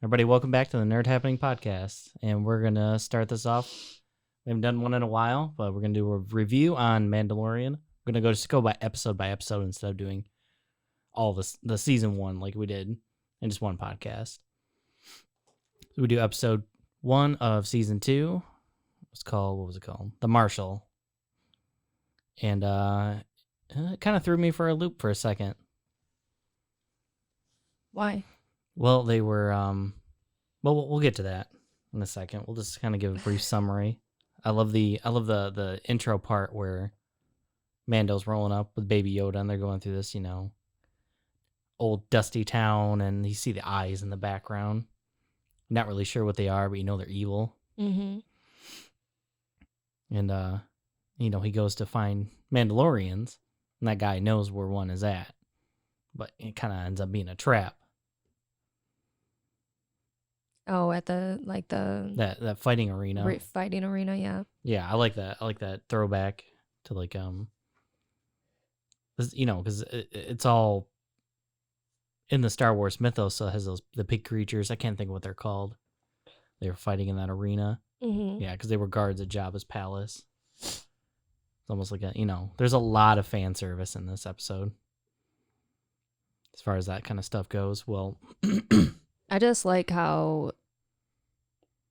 Everybody, welcome back to the Nerd Happening podcast. And we're going to start this off. We haven't done one in a while, but we're going to do a review on Mandalorian. We're going to just go by episode instead of doing all the season one like we did in just one podcast. So we do episode 1 of season 2. What was it called? The Marshal. And it kind of threw me for a loop for a second. Why? Well, they were, well, we'll get to that in a second. We'll just kind of give a brief summary. I love the intro part where Mando's rolling up with Baby Yoda and they're going through this, old dusty town, and you see the eyes in the background. Not really sure what they are, but they're evil. Mm-hmm. And, he goes to find Mandalorians, and that guy knows where one is at. But it kind of ends up being a trap. Oh, at the that fighting arena. Fighting arena, yeah. Yeah, I like that. I like that throwback to because it's all in the Star Wars mythos. So it has the big creatures. I can't think of what they're called. They were fighting in that arena. Mm-hmm. Yeah, because they were guards at Jabba's palace. It's almost like there's a lot of fan service in this episode. As far as that kind of stuff goes, well, I just like how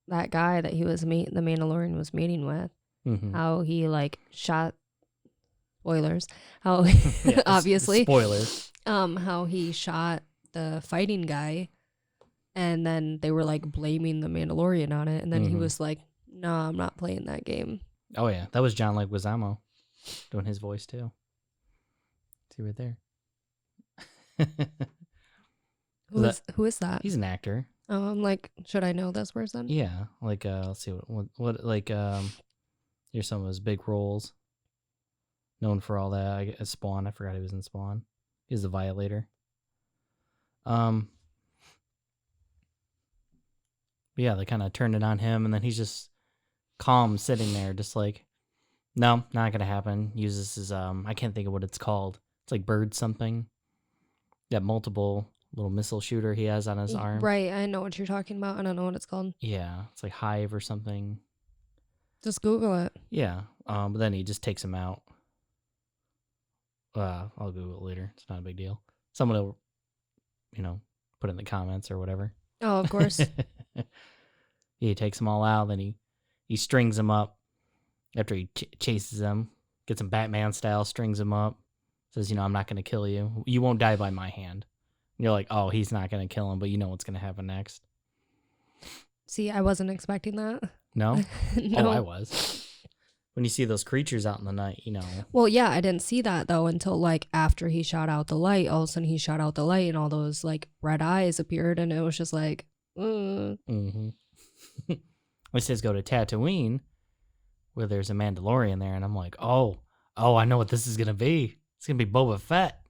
that guy that the Mandalorian was meeting with, how he shot spoilers, how yeah, obviously spoilers, how he shot the fighting guy, and then they were blaming the Mandalorian on it, and then he was like, "No, I'm not playing that game." Oh yeah, that was John Leguizamo doing his voice too. See right there. Who is that? He's an actor. Oh, I'm like, should I know this person? Yeah, let's see what here's some of his big roles. Known for all that. I guess Spawn. I forgot he was in Spawn. He's the Violator. Yeah, they kind of turned it on him, and then he's just calm, sitting there, just like, no, not gonna happen. Uses his I can't think of what it's called. It's like bird something. That multiple little missile shooter he has on his arm. Right, I know what you're talking about. I don't know what it's called. Yeah, it's like Hive or something. Just Google it. Yeah, but then he just takes him out. I'll Google it later. It's not a big deal. Someone will, put it in the comments or whatever. Oh, of course. He takes them all out. Then he strings them up after he chases them. Gets him Batman style, strings him up. Says, I'm not going to kill you. You won't die by my hand. And you're like, oh, he's not going to kill him, but you know what's going to happen next. See, I wasn't expecting that. No? No. Oh, I was. When you see those creatures out in the night, Well, yeah, I didn't see that, though, until, after he shot out the light. All of a sudden, he shot out the light, and all those, red eyes appeared, and it was just like, Mm-hmm. It says go to Tatooine, where there's a Mandalorian there, and I'm like, oh, I know what this is going to be. It's going to be Boba Fett.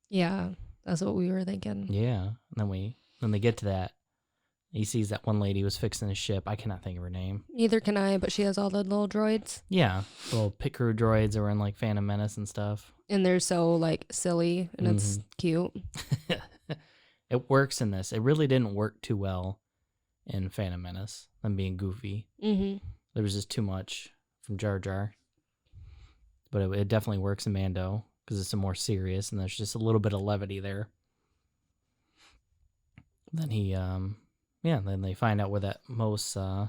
Yeah, that's what we were thinking. Yeah, and then they get to that. He sees that one lady was fixing his ship. I cannot think of her name. Neither can I, but she has all the little droids. Yeah, little pit crew droids that were in Phantom Menace and stuff. And they're so silly, and it's cute. It works in this. It really didn't work too well in Phantom Menace. Them being goofy. Mm-hmm. There was just too much from Jar Jar. But it definitely works in Mando because it's more serious, and there's just a little bit of levity there. Then then they find out where that Mos, I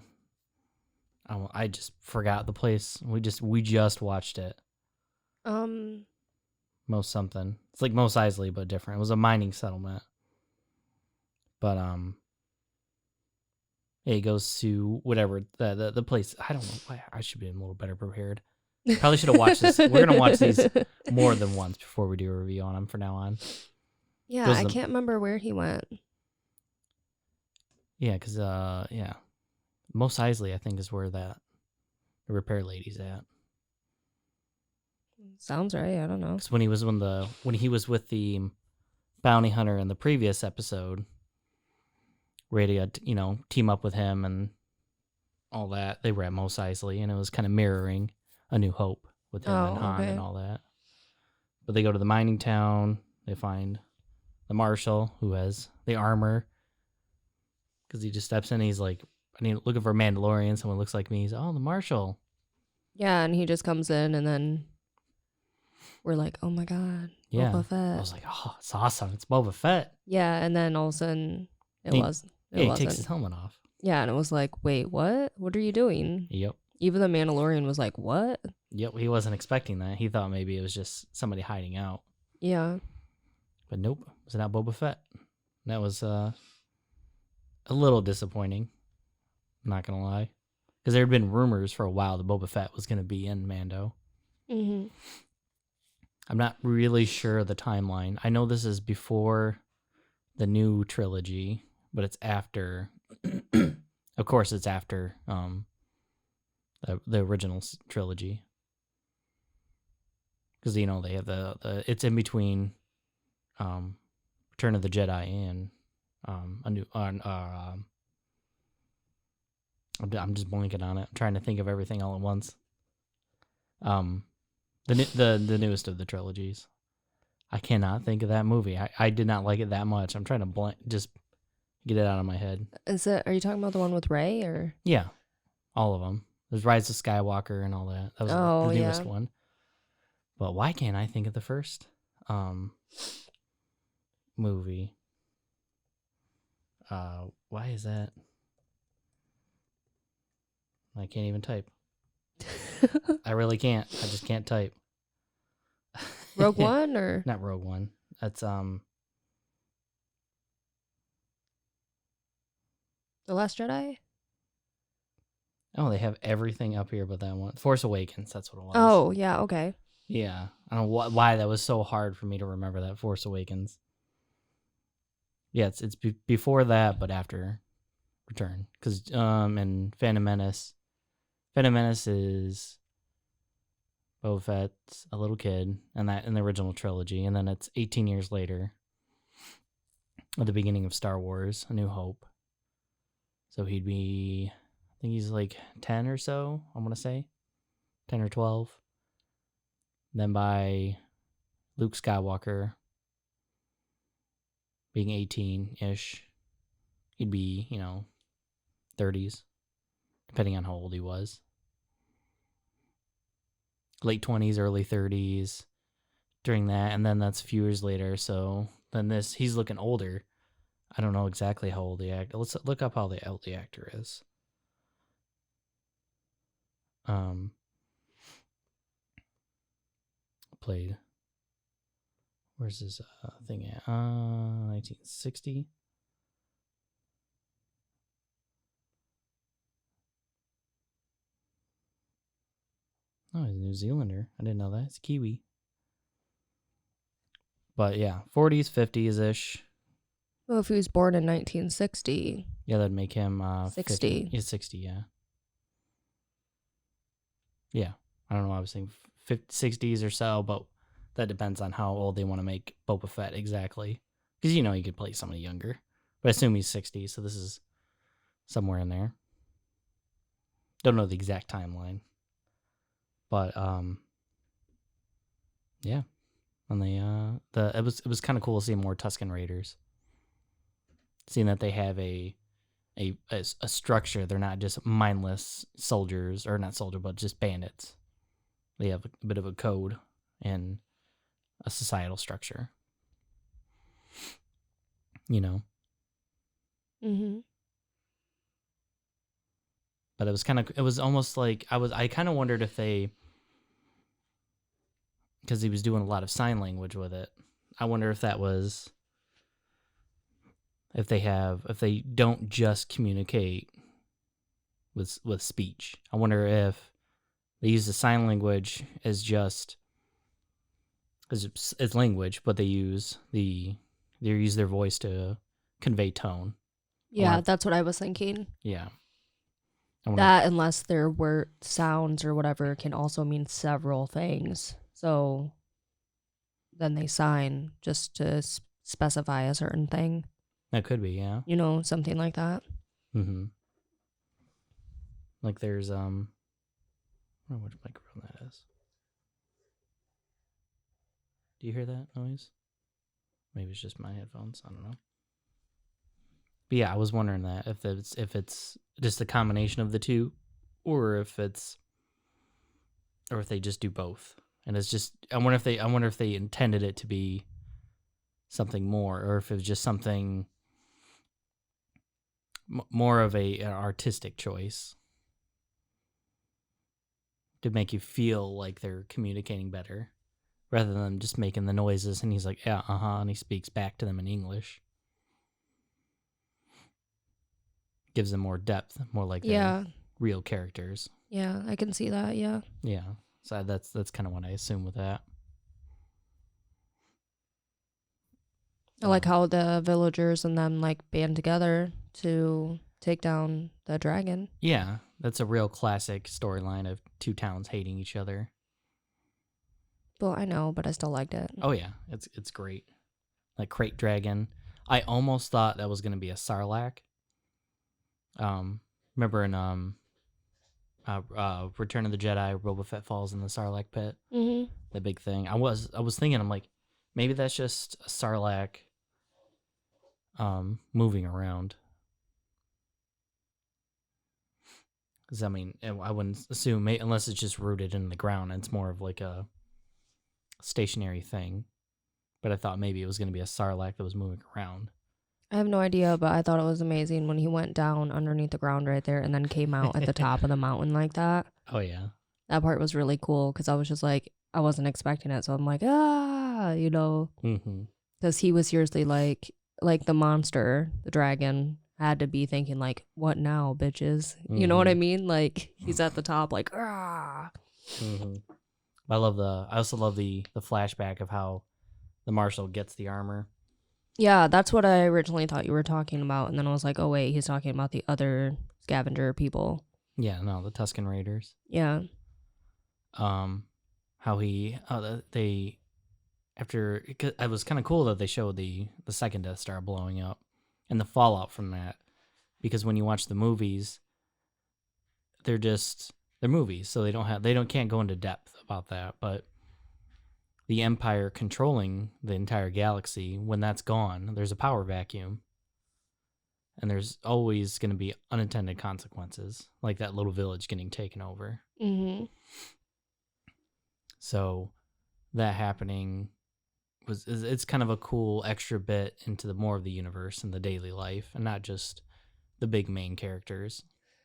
just forgot the place. We just watched it. Mos something. It's like Mos Eisley, but different. It was a mining settlement. But yeah, he goes to whatever the place. I don't know why. I should be a little better prepared. Probably should have watched this. We're gonna watch these more than once before we do a review on them from now on. Yeah, I can't remember where he went. Yeah, because Mos Eisley, I think, is where the repair lady's at. Sounds right. I don't know. Because when he was with the bounty hunter in the previous episode, ready to team up with him and all that, they were at Mos Eisley, and it was kind of mirroring A New Hope with him and Han and all that. But they go to the mining town. They find the marshal who has the armor Because he just steps in. He's like, I need looking for a Mandalorian. Someone looks like me. He's the Marshal. Yeah, and he just comes in, and then we're like, oh my god, Yeah. Boba Fett. I was like, oh, it's awesome. It's Boba Fett. Yeah, and then all of a sudden he wasn't. takes his helmet off. Yeah, and it was like, wait, what? What are you doing? Yep. Even the Mandalorian was like, what? Yep, he wasn't expecting that. He thought maybe it was just somebody hiding out. Yeah. But nope, it was not Boba Fett. That was a little disappointing. I'm not going to lie. Because there had been rumors for a while that Boba Fett was going to be in Mando. Mm-hmm. I'm not really sure of the timeline. I know this is before the new trilogy, but it's after. Of course, it's after the original trilogy. Because they have the it's in between Return of the Jedi and a new I'm just blanking on it. I'm trying to think of everything all at once. The newest of the trilogies. I cannot think of that movie. I did not like it that much. I'm trying to just get it out of my head. Are you talking about the one with Rey or? Yeah, all of them. There's Rise of Skywalker and all that. That was the newest one. But why can't I think of the first movie? Why is that? I can't even type. I really can't. I just can't type. Rogue One or not Rogue One? That's The Last Jedi. Oh, they have everything up here but that one. Force Awakens. That's what it was. Oh yeah, okay. Yeah, I don't know why that was so hard for me to remember that. Force Awakens. Yeah, it's before that, but after Return, because and Phantom Menace. Phantom Menace is Boba Fett's a little kid, and that in the original trilogy, and then it's 18 years later, at the beginning of Star Wars: A New Hope. So he'd be, I think he's like 10 or so. I want to say 10 or 12. Then by Luke Skywalker being 18-ish, he'd be 30s, depending on how old he was. Late 20s, early 30s during that, and then that's a few years later. So then he's looking older. I don't know exactly how old the actor. Let's look up how old the actor is. Played. Where's his thing at? 1960. Oh, he's a New Zealander. I didn't know that. It's Kiwi. But yeah, 40s, 50s-ish. Well, if he was born in 1960. Yeah, that'd make him 60. 50. He's 60, yeah. Yeah. I don't know why I was saying 60s or so, but that depends on how old they want to make Boba Fett exactly. Because he could play somebody younger. But I assume he's 60, so this is somewhere in there. Don't know the exact timeline. But yeah. And it was kind of cool to see more Tusken Raiders. Seeing that they have a structure. They're not just mindless soldiers, or not soldier, but just bandits. They have a bit of a code and a societal structure. Mm-hmm. But it was almost like I kind of wondered if they, because he was doing a lot of sign language with it. I wonder if that was, if they don't just communicate with speech. I wonder if they use the sign language as just, because it's language, but they use their voice to convey tone. Yeah, that's what I was thinking. Yeah. That, unless their word sounds or whatever, can also mean several things. So then they sign just to specify a certain thing. That could be, yeah. Something like that. Mm-hmm. Like there's I don't know which microphone that is. Do you hear that noise? Maybe it's just my headphones. I don't know. But yeah, I was wondering that if it's just a combination of the two, or if they just do both. And it's just I wonder if they intended it to be something more, or if it was just something more of an artistic choice to make you feel like they're communicating better, rather than just making the noises and he's like, yeah, and he speaks back to them in English. Gives them more depth, more like they're real characters. Yeah, I can see that. Yeah. Yeah. So that's kind of what I assume with that. I like how the villagers and them like band together to take down the dragon. Yeah, that's a real classic storyline of two towns hating each other. Well, I know, but I still liked it. Oh yeah, it's great. Like Crate Dragon. I almost thought that was gonna be a Sarlacc. Remember in Return of the Jedi, Boba Fett falls in the Sarlacc pit. Mm-hmm. The big thing. I was thinking, I'm like, maybe that's just a Sarlacc moving around. Because I mean, I wouldn't assume, unless it's just rooted in the ground and it's more of like a stationary thing. But I thought maybe it was going to be a Sarlacc that was moving around. I have no idea, but I thought it was amazing when he went down underneath the ground right there and then came out at the top of the mountain like that. Oh, yeah. That part was really cool because I was just like, I wasn't expecting it. So I'm like, you know. Because he was seriously like the monster, the dragon, had to be thinking like, what now, bitches? You know what I mean? Like, he's at the top like, ah. I also love the flashback of how the marshal gets the armor. Yeah, that's what I originally thought you were talking about. And then I was like, oh, wait, he's talking about the other scavenger people. Yeah, no, the Tusken Raiders. Yeah. How they, after, it was kind of cool that they showed the second Death Star blowing up and the fallout from that. Because when you watch the movies, they're movies, so can't go into depth about that. But the Empire controlling the entire galaxy, when that's gone, there's a power vacuum. And there's always going to be unintended consequences, like that little village getting taken over. Mm-hmm. So that happening it's kind of a cool extra bit into the more of the universe and the daily life, and not just the big main characters.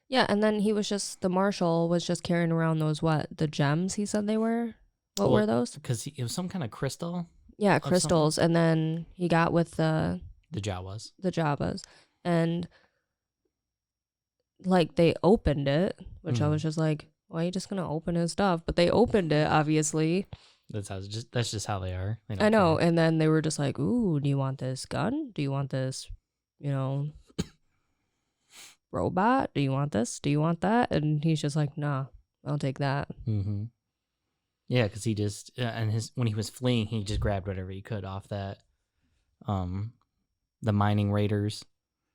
Yeah, and then the marshal was just carrying around the gems he said they were? What were those? Because it was some kind of crystal. Yeah, crystals. And then he got with the Jawas. The Jawas. And like they opened it, which I was just like, why are you just gonna open his stuff? But they opened it, obviously. That's just how they are. I know. Care. And then they were just like, ooh, do you want this gun? Do you want this, robot? Do you want this? Do you want that? And he's just like, nah, I'll take that. Mm-hmm. Yeah, because he just when he was fleeing, he just grabbed whatever he could off that, the mining raiders.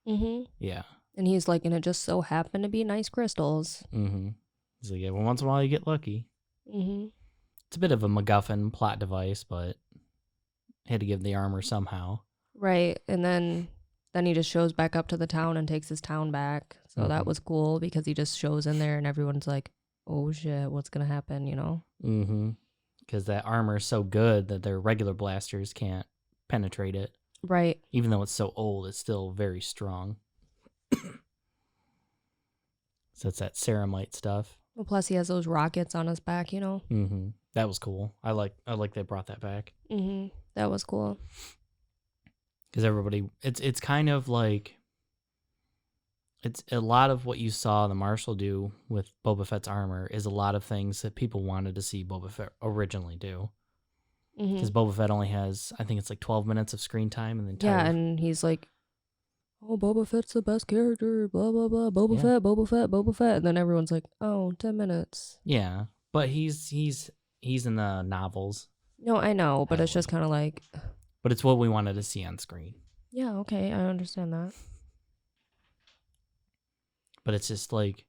Mm-hmm. Yeah. And he's like, and it just so happened to be nice crystals. Mm-hmm. He's like, yeah, well, once in a while you get lucky. Mm-hmm. It's a bit of a MacGuffin plot device, but he had to give the armor somehow. Right, and then he just shows back up to the town and takes his town back. So that was cool because he just shows in there and everyone's like, oh shit, what's gonna happen, Mm-hmm. Because that armor is so good that their regular blasters can't penetrate it. Right. Even though it's so old, it's still very strong. So it's that ceramite stuff. Well, plus he has those rockets on his back, Mm-hmm. That was cool. I like they brought that back. Mm-hmm. That was cool. Because everybody, it's kind of like, it's a lot of what you saw the Marshal do with Boba Fett's armor is a lot of things that people wanted to see Boba Fett originally do. Because Boba Fett only has, I think it's like 12 minutes of screen time in the entire... Yeah, and he's like, oh, Boba Fett's the best character, blah, blah, blah, Boba Fett, Boba Fett, Boba Fett. And then everyone's like, oh, 10 minutes. Yeah, but he's in the novels. No, I know, but it's just kind of like... But it's what we wanted to see on screen. Yeah, okay, I understand that. But it's just like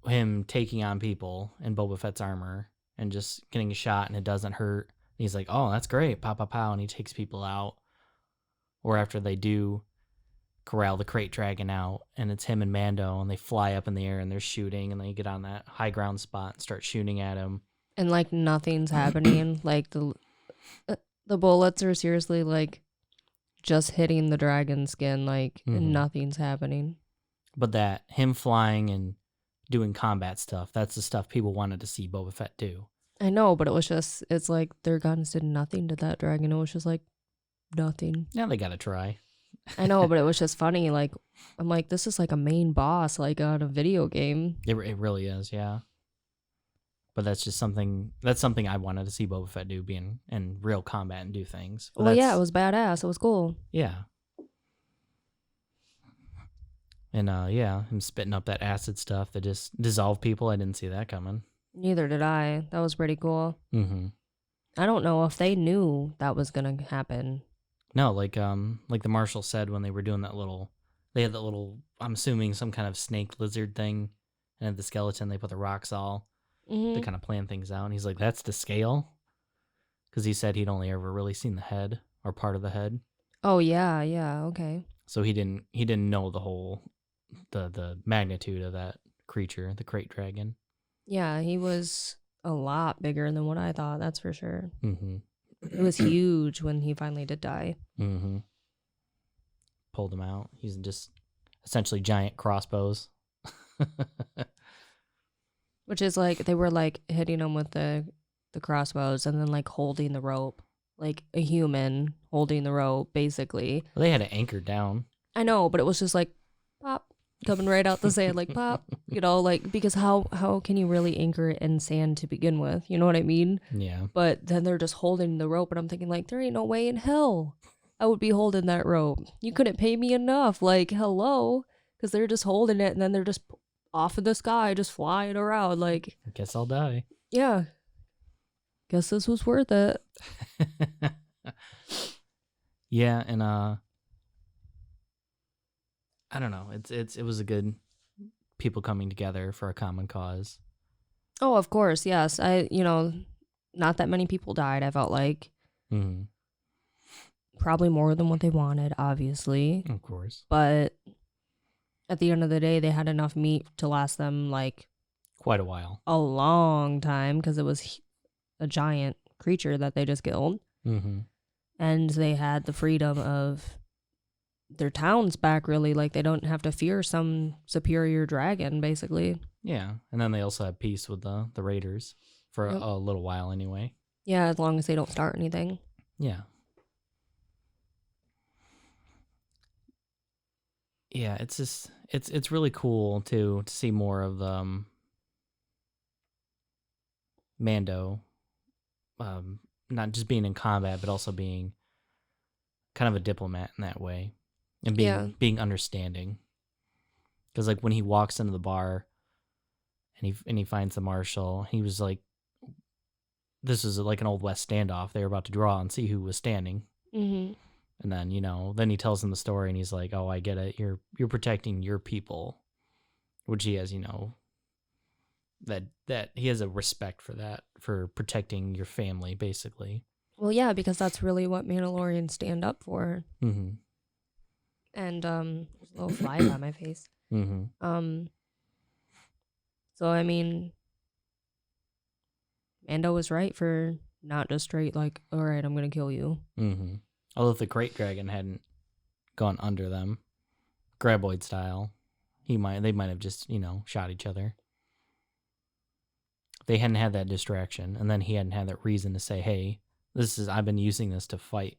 him taking on people in Boba Fett's armor and just getting a shot and it doesn't hurt. And he's like, oh, that's great, pow, pow, pow, and he takes people out. Or after they do, corral the crate dragon out, and it's him and Mando, and they fly up in the air and they're shooting, and then you get on that high ground spot and start shooting at him. And like nothing's happening. Like the bullets are seriously like just hitting the dragon skin, like and nothing's happening. But that him flying and doing combat stuff, that's the stuff people wanted to see Boba Fett do. I know, but it's like their guns did nothing to that dragon. It was just like nothing. Yeah, they gotta try. I know, but it was just funny. Like, I'm like, this is like a main boss, like on a video game. It really is, yeah. But that's just something I wanted to see Boba Fett do, being in real combat and do things. But well, yeah, it was badass. It was cool. Yeah. And him spitting up that acid stuff that just dissolved people. I didn't see that coming. Neither did I. That was pretty cool. Mm-hmm. I don't know if they knew that was gonna happen. No, like the marshal said when they were doing they had that little, I'm assuming some kind of snake lizard thing, and at the skeleton they put the rocks all to kind of plan things out. And he's like, that's the scale, because he said he'd only ever really seen the head or part of the head. Oh yeah, okay. So he didn't know the whole the magnitude of that creature, the crate dragon. Yeah, he was a lot bigger than what I thought. That's for sure. Mm-hmm. It was huge when he finally did die. Mm-hmm. Pulled him out. He's just essentially giant crossbows. Which is like, they were like hitting him with the crossbows and then like holding the rope. Like a human holding the rope, basically. Well, they had it anchored down. I know, but it was just like, pop, coming right out the sand, like pop. You know, like, because how can you really anchor it in sand to begin with? You know what I mean? Yeah. But then they're just holding the rope, and I'm thinking, like, there ain't no way in hell I would be holding that rope. You couldn't pay me enough. Like, hello? Because they're just holding it, and then they're just off in the sky, just flying around. Like, I guess I'll die. Yeah. Guess this was worth it. Yeah, and I don't know. It was a good people coming together for a common cause. Oh, of course, yes. Not that many people died, I felt like. Mm-hmm. Probably more than what they wanted, obviously. Of course. But at the end of the day, they had enough meat to last them, like, quite a while. A long time, because it was a giant creature that they just killed. Mm-hmm. And they had the freedom of their towns back, really. Like, they don't have to fear some superior dragon, basically. Yeah, and then they also had peace with the raiders for a little while anyway. Yeah, as long as they don't start anything. Yeah. Yeah, it's just it's really cool to see more of Mando, not just being in combat, but also being kind of a diplomat in that way, and being understanding. Because like when he walks into the bar, and he finds the marshal, he was like, "This is like an Old West standoff. They were about to draw and see who was standing." Mm-hmm. And then then he tells him the story, and he's like, "Oh, I get it. You're protecting your people," which he has, that he has a respect for that, for protecting your family, basically. Well, yeah, because that's really what Mandalorians stand up for. Mm-hmm. And there's a little fly on my face. Mm-hmm. So I mean, Mando was right for not just straight like, all right, I'm gonna kill you. Mm-hmm. Although if the Great Dragon hadn't gone under them, Graboid style, they might have just shot each other. They hadn't had that distraction, and then he hadn't had that reason to say, "Hey, I've been using this to fight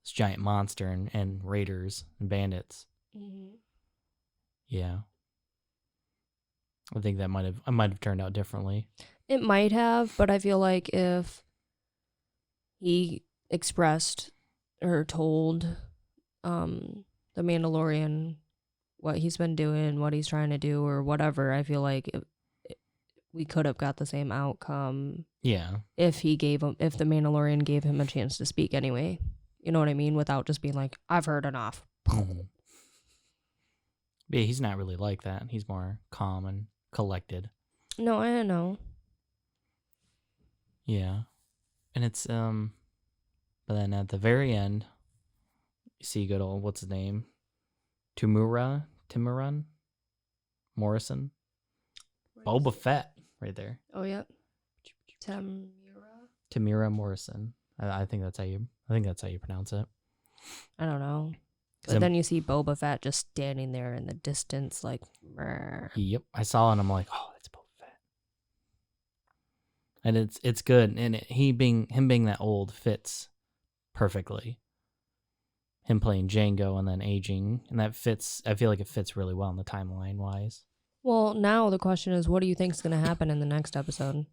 this giant monster and raiders and bandits." Mm-hmm. Yeah, I think I might have turned out differently. It might have, but I feel like if he expressed or told the Mandalorian what he's been doing, what he's trying to do, or whatever, I feel like we could have got the same outcome. Yeah. If the Mandalorian gave him a chance to speak anyway. You know what I mean? Without just being like, I've heard enough. Mm-hmm. Yeah, he's not really like that. He's more calm and collected. No, I don't know. Yeah. And it's but then at the very end, you see good old, what's his name? Timuran Morrison, Boba Fett, right there. Oh, yep. Tamira Morrison. I think that's how you pronounce it. I don't know. But then you see Boba Fett just standing there in the distance, like. Meh. Yep, I saw it and I'm like, oh, that's Boba Fett. And it's good, and him being that old fits perfectly. Him playing Django and then aging, and that fits. I feel like it fits really well in the timeline wise. Well, now the question is, what do you think is going to happen in the next episode?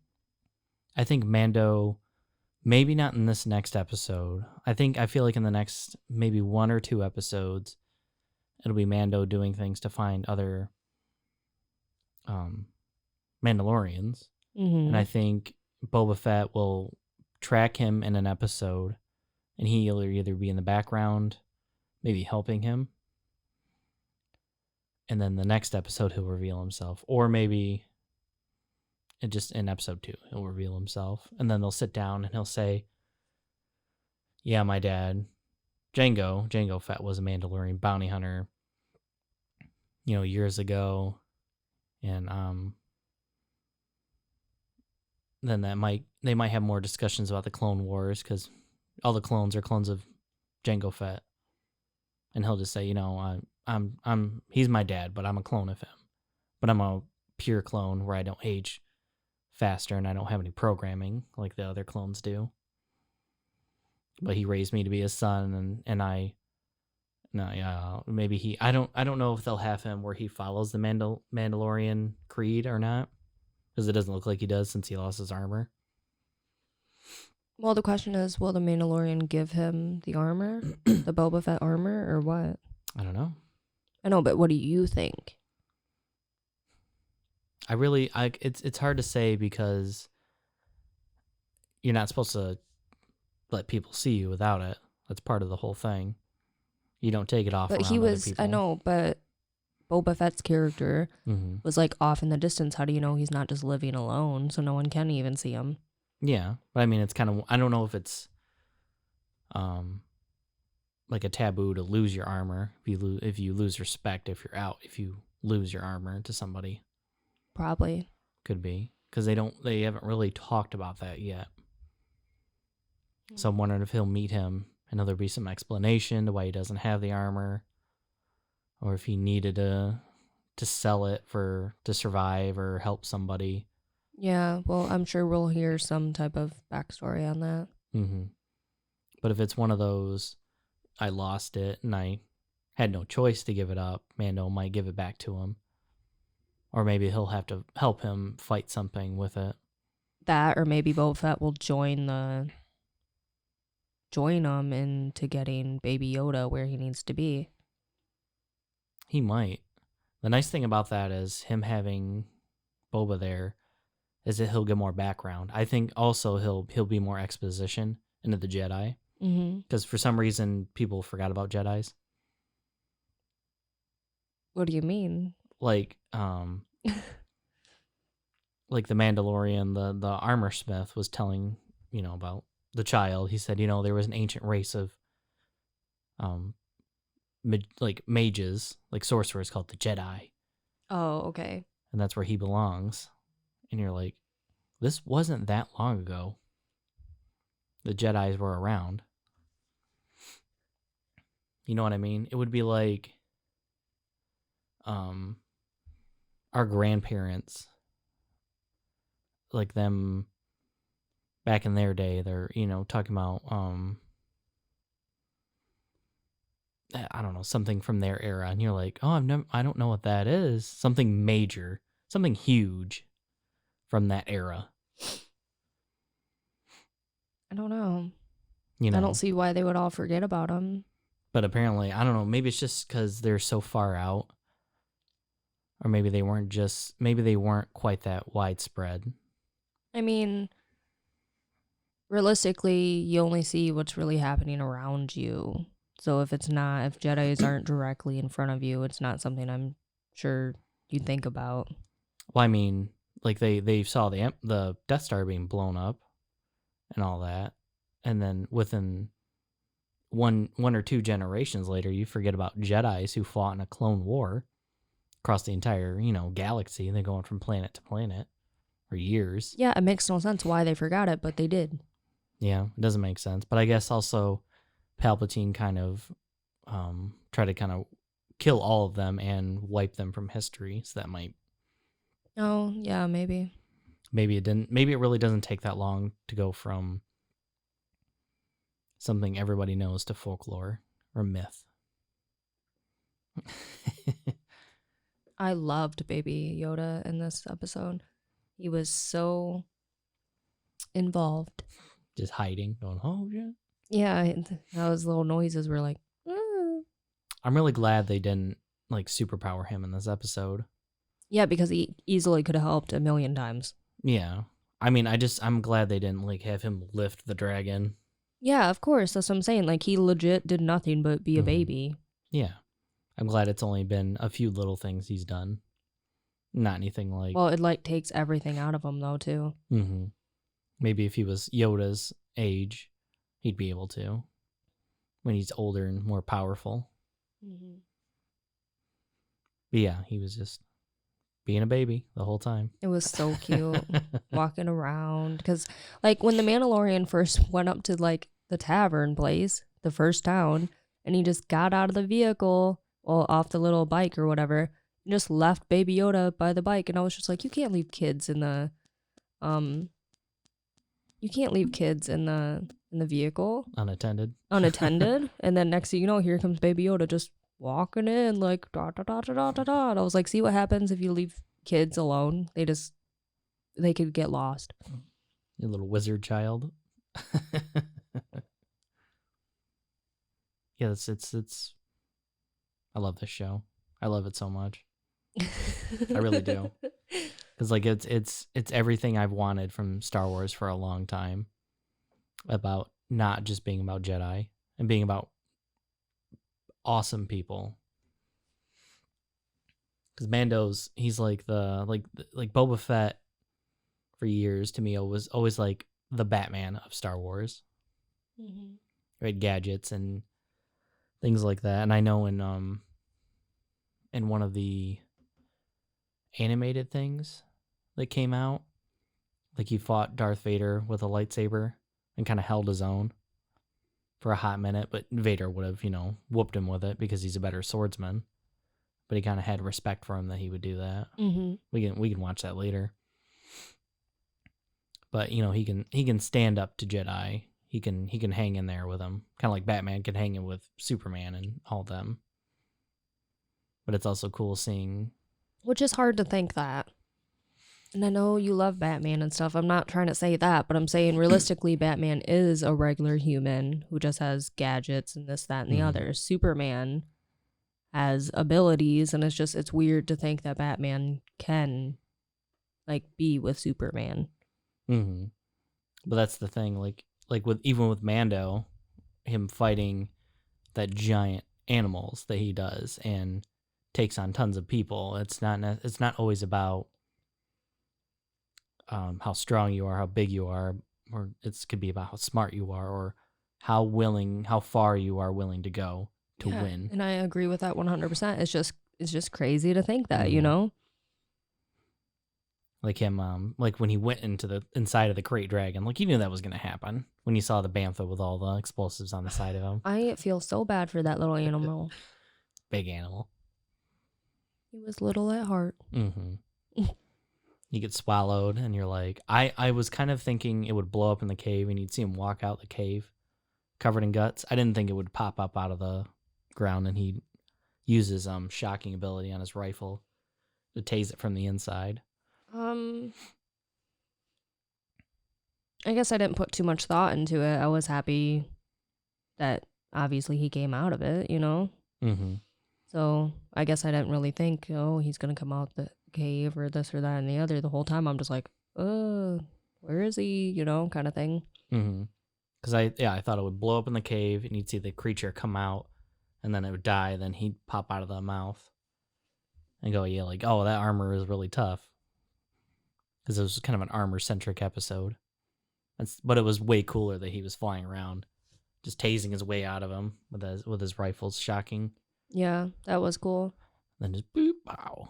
I think Mando, maybe not in this next episode. I feel like in the next maybe 1 or 2 episodes, it'll be Mando doing things to find other Mandalorians. Mm-hmm. And I think Boba Fett will track him in an episode, and he'll either be in the background, maybe helping him, and then the next episode he'll reveal himself, or maybe just in episode 2 he'll reveal himself, and then they'll sit down and he'll say, yeah, my dad, Jango Fett, was a Mandalorian bounty hunter, years ago, and then they might have more discussions about the Clone Wars, because all the clones are clones of Jango Fett, and he'll just say, he's my dad, but I'm a clone of him, but I'm a pure clone where I don't age faster and I don't have any programming like the other clones do. But he raised me to be his son, and I don't know if they'll have him where he follows the Mandalorian creed or not, because it doesn't look like he does since he lost his armor. Well, the question is, will the Mandalorian give him the armor, the Boba Fett armor, or what? I don't know. I know, but what do you think? It's hard to say, because you're not supposed to let people see you without it. That's part of the whole thing. You don't take it off. But he was, I know, but Boba Fett's character was like off in the distance. How do you know he's not just living alone, so no one can even see him? Yeah, but I mean, it's kind of, I don't know if it's like a taboo to lose your armor if you lose respect, if you lose your armor to somebody. Probably could be, because they haven't really talked about that yet. So I'm wondering if he'll meet him and there'll be some explanation to why he doesn't have the armor, or if he needed to sell it to survive or help somebody. Yeah, well, I'm sure we'll hear some type of backstory on that. Mm-hmm. But if it's one of those, I lost it and I had no choice to give it up, Mando might give it back to him. Or maybe he'll have to help him fight something with it. That, or maybe Boba Fett will join him into getting Baby Yoda where he needs to be. He might. The nice thing about that is him having Boba there is that he'll get more background. I think also he'll be more exposition into the Jedi. Because for some reason people forgot about Jedis. What do you mean? Like like the Mandalorian, the armor smith was telling, about the child. He said, there was an ancient race of like mages, like sorcerers, called the Jedi. Oh, okay. And that's where he belongs. And you're like, this wasn't that long ago. The Jedis were around. You know what I mean? It would be like our grandparents, like them back in their day, they're, talking about I don't know, something from their era, and you're like, oh, I don't know what that is. Something major, something huge from that era. I don't know. I don't see why they would all forget about them. But apparently, I don't know, maybe it's just because they're so far out. Or maybe they weren't quite that widespread. I mean, realistically, you only see what's really happening around you. So if Jedis aren't directly in front of you, it's not something I'm sure you'd think about. Well, I mean, like they saw the Death Star being blown up and all that. And then within one or two generations later, you forget about Jedis who fought in a clone war across the entire, galaxy. They're going from planet to planet for years. Yeah, it makes no sense why they forgot it, but they did. Yeah, it doesn't make sense. But I guess also Palpatine kind of tried to kind of kill all of them and wipe them from history. So that might. Oh, yeah, maybe. Maybe it didn't. Maybe it really doesn't take that long to go from something everybody knows to folklore or myth. I loved Baby Yoda in this episode. He was so involved. Just hiding, going, oh, yeah. Yeah, those little noises were like, I'm really glad they didn't, superpower him in this episode. Yeah, because he easily could have helped a million times. Yeah. I mean, I'm glad they didn't, have him lift the dragon. Yeah, of course. That's what I'm saying. He legit did nothing but be a baby. Yeah. I'm glad it's only been a few little things he's done. Not anything like... Well, it, takes everything out of him, though, too. Mm-hmm. Maybe if he was Yoda's age, he'd be able to. When he's older and more powerful. Mm-hmm. But yeah, he was just being a baby the whole time. It was so cute. Walking around. Because, when the Mandalorian first went up to, the tavern place, the first town, and he just got out of the vehicle, well, off the little bike or whatever, and just left Baby Yoda by the bike. And I was just like, you can't leave kids in the, vehicle. Unattended. And then next thing you know, here comes Baby Yoda just walking in da da da da da da da. And I was like, see what happens if you leave kids alone? They could get lost. Your little wizard child. Yeah, it's I love this show. I love it so much. I really do. Because it's everything I've wanted from Star Wars for a long time. About not just being about Jedi and being about awesome people. Because Mando's, he's like Boba Fett for years to me was always the Batman of Star Wars. Mm-hmm. Right, gadgets and things like that. And I know in one of the animated things that came out, he fought Darth Vader with a lightsaber and kind of held his own for a hot minute, but Vader would have, whooped him with it because he's a better swordsman. But he kind of had respect for him that he would do that. Mm-hmm. We can watch that later. But he can stand up to Jedi. He can hang in there with them, kind of like Batman can hang in with Superman and all them. But it's also cool seeing, which is hard to think that. And I know you love Batman and stuff. I'm not trying to say that, but I'm saying realistically, Batman is a regular human who just has gadgets and this, that, and the other. Superman has abilities, and it's weird to think that Batman can, be with Superman. Mm-hmm. But that's the thing, even with Mando, him fighting that giant animals that he does and takes on tons of people. It's not always about how strong you are, how big you are, or it could be about how smart you are, or how far you are willing to go to win. And I agree with that 100%. It's just crazy to think that, Like him, when he went into the inside of the crate dragon, you knew that was gonna happen when you saw the bantha with all the explosives on the side of him. I feel so bad for that little animal. Big animal. He was little at heart. Mm-hmm. You get swallowed, and you're like, I was kind of thinking it would blow up in the cave, and you'd see him walk out the cave covered in guts. I didn't think it would pop up out of the ground, and he'd use his shocking ability on his rifle to tase it from the inside. I guess I didn't put too much thought into it. I was happy that obviously he came out of it, Mm-hmm. So I guess I didn't really think, he's gonna come out the cave or this or that and the other. The whole time I'm just like, where is he? Kind of thing. Mm-hmm. Because I thought it would blow up in the cave, and you'd see the creature come out, and then it would die. Then he'd pop out of the mouth and go, oh, that armor is really tough. Because it was kind of an armor-centric episode. But it was way cooler that he was flying around just tasing his way out of him with his rifles, shocking. Yeah, that was cool. Then just boop, pow.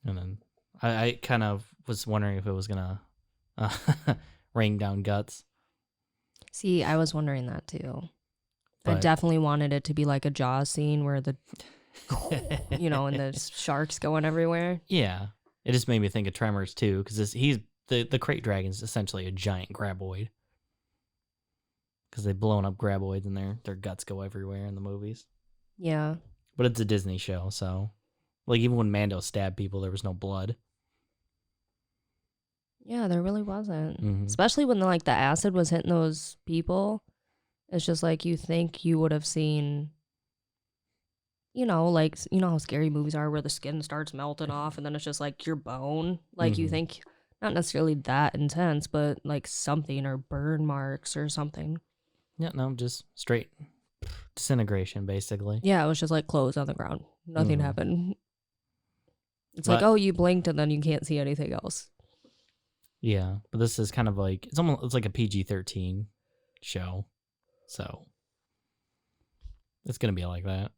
And then I kind of was wondering if it was gonna rain down guts. See, I was wondering that too. I But definitely wanted it to be like a Jaws scene where the, and the sharks going everywhere. yeah, it just made me think of Tremors too, because he's the crate dragon's essentially a giant graboid. Because they've blown up graboids and their guts go everywhere in the movies. Yeah. But it's a Disney show, so like even when Mando stabbed people, there was no blood. Yeah, there really wasn't. Mm-hmm. Especially when the acid was hitting those people. It's just like you think you would have seen, how scary movies are where the skin starts melting off and then it's just like your bone. Like you think not necessarily that intense, but like something or burn marks or something. Yeah, no, just straight disintegration, basically. Yeah, it was just like clothes on the ground. Nothing happened. It's like, oh, you blinked and then you can't see anything else. Yeah, but this is kind of like it's like a PG-13 show, so it's gonna be like that.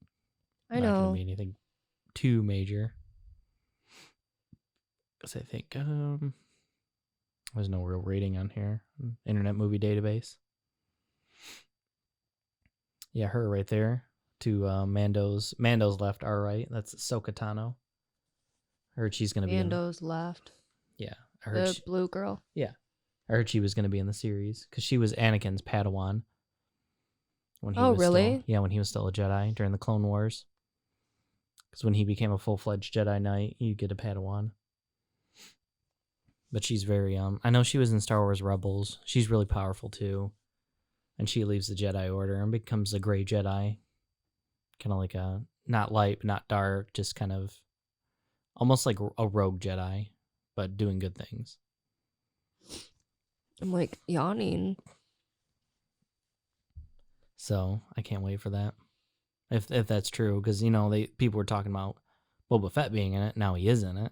I know. Not gonna be anything too major. Because I think there's no real rating on here. Internet Movie Database. Yeah, her right there. To Mando's left, our right. That's Ahsoka Tano. I heard she's gonna be Mando's left. Yeah. I heard the blue girl. Yeah. I heard she was going to be in the series because she was Anakin's Padawan. When he was really? When he was still a Jedi during the Clone Wars. Because when he became a full-fledged Jedi Knight, you get a Padawan. But she's very, I know she was in Star Wars Rebels. She's really powerful too. And she leaves the Jedi Order and becomes a gray Jedi. Kind of like a, not light, not dark, just kind of almost like a rogue Jedi, but doing good things. I'm like yawning. So I can't wait for that. If that's true, because people were talking about Boba Fett being in it. Now he is in it.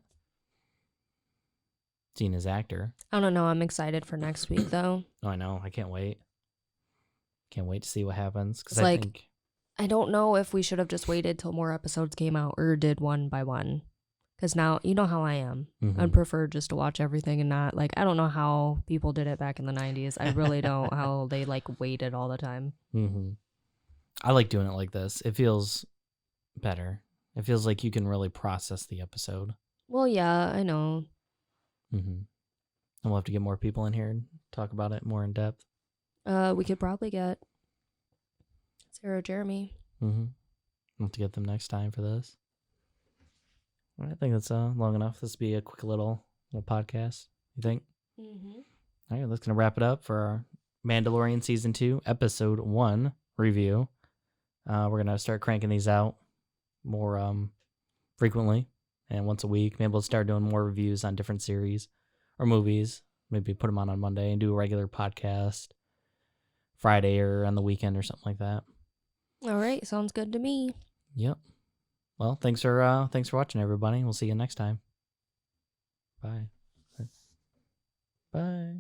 Seeing his actor. I don't know. I'm excited for next week though. Oh, I know. I can't wait. Can't wait to see what happens. Because I don't know if we should have just waited till more episodes came out or did one by one. Because now, you know how I am. I'd prefer just to watch everything and not, I don't know how people did it back in the 90s. I really don't, how they, waited all the time. I like doing it like this. It feels better. It feels like you can really process the episode. Well, yeah, I know. And we'll have to get more people in here and talk about it more in depth. We could probably get Sarah Jeremy. We'll have to get them next time for this. I think that's long enough. This will be a quick little podcast. You think? All right, that's gonna wrap it up for our Mandalorian season 2, episode 1 review. We're gonna start cranking these out more frequently and once a week. Maybe we'll start doing more reviews on different series or movies. Maybe put them on Monday and do a regular podcast Friday or on the weekend or something like that. All right, sounds good to me. Yep. Well, thanks for watching, everybody. We'll see you next time. Bye. Bye.